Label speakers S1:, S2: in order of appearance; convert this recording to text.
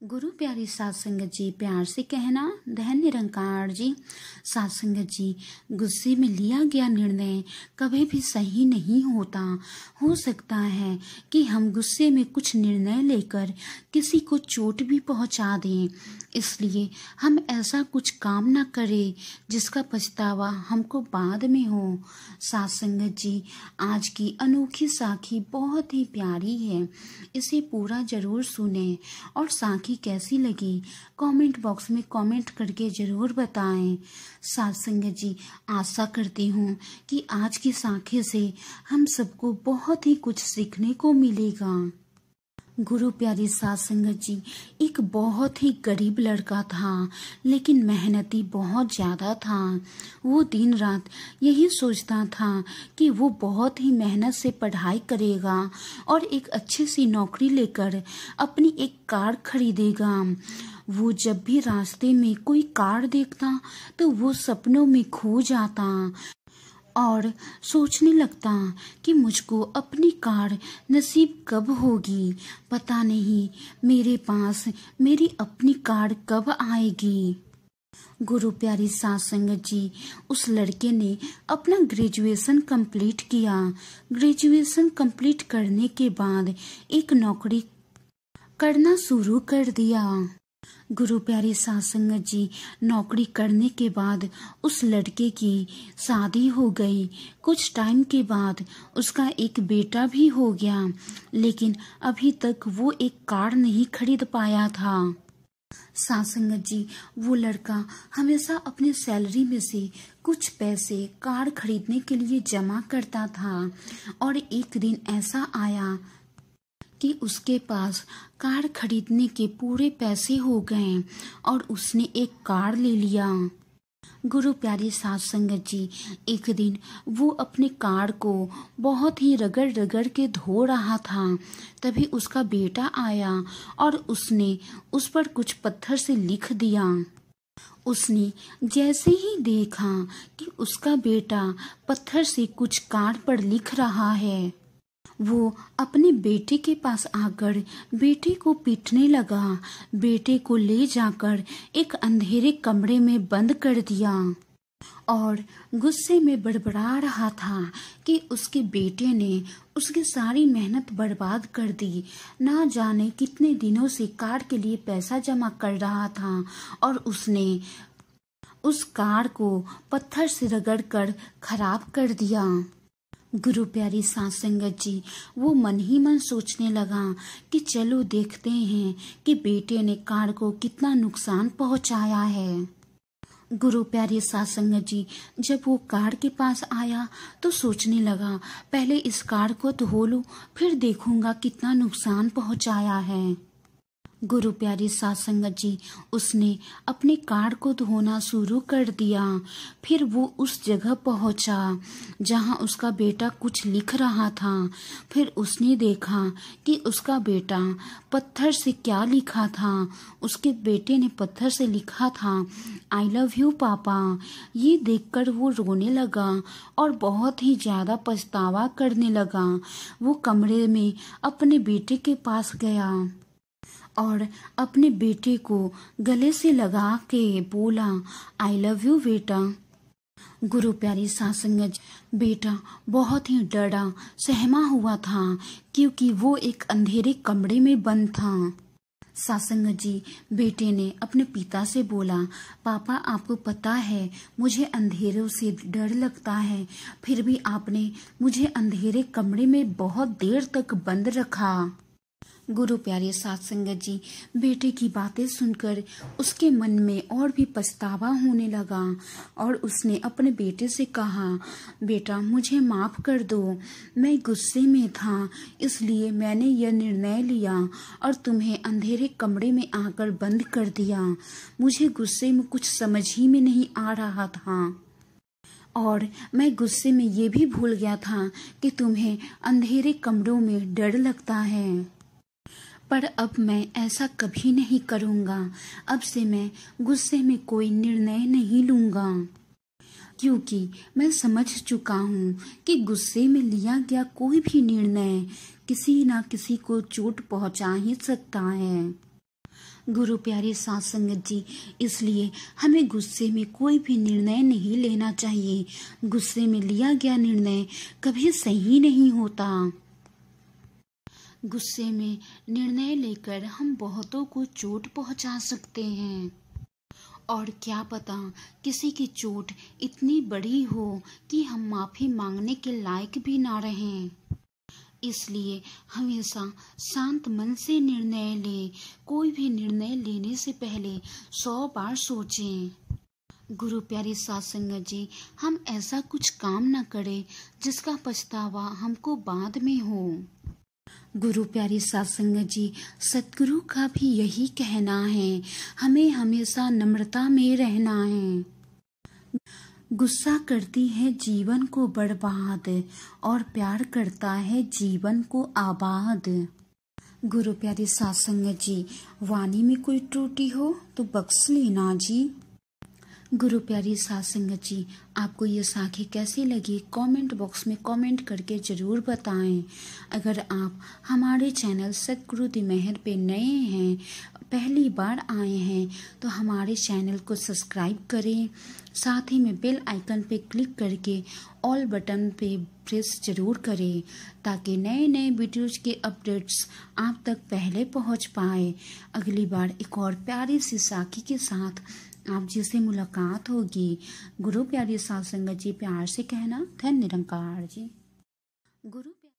S1: गुरु प्यारी साध संगत जी, प्यार से कहना धन निरंकार जी। साध संगत जी, गुस्से में लिया गया निर्णय कभी भी सही नहीं होता। हो सकता है कि हम गुस्से में कुछ निर्णय लेकर किसी को चोट भी पहुंचा दें, इसलिए हम ऐसा कुछ काम ना करें जिसका पछतावा हमको बाद में हो। साध संगत जी, आज की अनोखी साखी बहुत ही प्यारी है, इसे पूरा जरूर सुने और साखी कैसी लगी कमेंट बॉक्स में कमेंट करके जरूर बताएं। साध संगत जी, आशा करती हूँ कि आज की साखी से हम सबको बहुत ही कुछ सीखने को मिलेगा। गुरु प्यारी साध संगत जी, एक बहुत ही गरीब लड़का था, लेकिन मेहनती बहुत ज्यादा था। वो दिन रात यही सोचता था कि वो बहुत ही मेहनत से पढ़ाई करेगा और एक अच्छी सी नौकरी लेकर अपनी एक कार खरीदेगा। वो जब भी रास्ते में कोई कार देखता तो वो सपनों में खो जाता और सोचने लगता कि मुझको अपनी कार नसीब कब होगी, पता नहीं मेरे पास मेरी अपनी कार कब आएगी। गुरु प्यारी साध संगत जी, उस लड़के ने अपना ग्रेजुएशन कंप्लीट किया। ग्रेजुएशन कंप्लीट करने के बाद एक नौकरी करना शुरू कर दिया। गुरु प्यारी साध संगत जी, नौकरी करने के बाद उस लड़के की शादी हो गई। कुछ टाइम के बाद उसका एक बेटा भी हो गया, लेकिन अभी तक वो एक कार नहीं खरीद पाया था। साध संगत जी, वो लड़का हमेशा अपने सैलरी में से कुछ पैसे कार खरीदने के लिए जमा करता था और एक दिन ऐसा आया कि उसके पास कार खरीदने के पूरे पैसे हो गए और उसने एक कार ले लिया। गुरु प्यारी साध संगत जी, एक दिन वो अपने कार को बहुत ही रगड़ रगड़ के धो रहा था, तभी उसका बेटा आया और उसने उस पर कुछ पत्थर से लिख दिया। उसने जैसे ही देखा कि उसका बेटा पत्थर से कुछ कार पर लिख रहा है, वो अपने बेटे के पास आकर बेटे को पीटने लगा। बेटे को ले जाकर एक अंधेरे कमरे में बंद कर दिया और गुस्से में बड़बड़ा रहा था कि उसके बेटे ने उसकी सारी मेहनत बर्बाद कर दी। ना जाने कितने दिनों से कार के लिए पैसा जमा कर रहा था और उसने उस कार को पत्थर से रगड़कर खराब कर दिया। गुरु प्यारी साध संगत जी, वो मन ही मन सोचने लगा कि चलो देखते हैं कि बेटे ने कार को कितना नुकसान पहुंचाया है। गुरु प्यारी साध संगत जी, जब वो कार के पास आया तो सोचने लगा, पहले इस कार को धो लूं, फिर देखूंगा कितना नुकसान पहुंचाया है। गुरु प्यारी साध संगत जी, उसने अपने कार को धोना शुरू कर दिया। फिर वो उस जगह पहुंचा जहां उसका बेटा कुछ लिख रहा था। फिर उसने देखा कि उसका बेटा पत्थर से क्या लिखा था। उसके बेटे ने पत्थर से लिखा था, आई लव यू पापा। ये देखकर वो रोने लगा और बहुत ही ज्यादा पछतावा करने लगा। वो कमरे में अपने बेटे के पास गया और अपने बेटे को गले से लगा के बोला, आई लव यू बेटा। गुरु प्यारी साध संगत, बेटा बहुत ही डरा सहमा हुआ था क्योंकि वो एक अंधेरे कमरे में बंद था। साध संगत जी, बेटे ने अपने पिता से बोला, पापा आपको पता है मुझे अंधेरों से डर लगता है, फिर भी आपने मुझे अंधेरे कमरे में बहुत देर तक बंद रखा। गुरु प्यारे साध संगत जी, बेटे की बातें सुनकर उसके मन में और भी पछतावा होने लगा और उसने अपने बेटे से कहा, बेटा मुझे माफ कर दो, मैं गुस्से में था इसलिए मैंने यह निर्णय लिया और तुम्हें अंधेरे कमरे में आकर बंद कर दिया। मुझे गुस्से में कुछ समझ ही में नहीं आ रहा था और मैं गुस्से में ये भी भूल गया था कि तुम्हें अंधेरे कमरों में डर लगता है, पर अब मैं ऐसा कभी नहीं करूँगा। अब से मैं गुस्से में कोई निर्णय नहीं लूँगा क्योंकि मैं समझ चुका हूँ कि गुस्से में लिया गया कोई भी निर्णय किसी ना किसी को चोट पहुँचा ही सकता है। गुरु प्यारे साथ संगत जी, इसलिए हमें गुस्से में कोई भी निर्णय नहीं लेना चाहिए। गुस्से में लिया गया निर्णय कभी सही नहीं होता। गुस्से में निर्णय लेकर हम बहुतों को चोट पहुंचा सकते हैं, और क्या पता किसी की चोट इतनी बड़ी हो कि हम माफी मांगने के लायक भी ना रहें। इसलिए हमेशा शांत मन से निर्णय लें। कोई भी निर्णय लेने से पहले 100 बार सोचें। गुरु प्यारी साथ संगत जी, हम ऐसा कुछ काम न करें जिसका पछतावा हमको बाद में हो। गुरु प्यारी साथ संगत जी, सतगुरु का भी यही कहना है, हमें हमेशा नम्रता में रहना है। गुस्सा करती है जीवन को बर्बाद, और प्यार करता है जीवन को आबाद। गुरु प्यारी साथ संगत जी, वाणी में कोई त्रुटि हो तो बख्श लेना जी। गुरु प्यारी साथ संगत जी, आपको ये साखी कैसी लगी कमेंट बॉक्स में कमेंट करके ज़रूर बताएं। अगर आप हमारे चैनल सतगुरु दी मेहर पे नए हैं, पहली बार आए हैं, तो हमारे चैनल को सब्सक्राइब करें। साथ ही में बेल आइकन पे क्लिक करके ऑल बटन पे प्रेस ज़रूर करें, ताकि नए नए वीडियोज़ के अपडेट्स आप तक पहले पहुंच पाए। अगली बार एक और प्यारी सी साखी के साथ आप जी से मुलाकात होगी। गुरु प्यारी साथ संगत जी, प्यार से कहना धन्य निरंकार जी। गुरु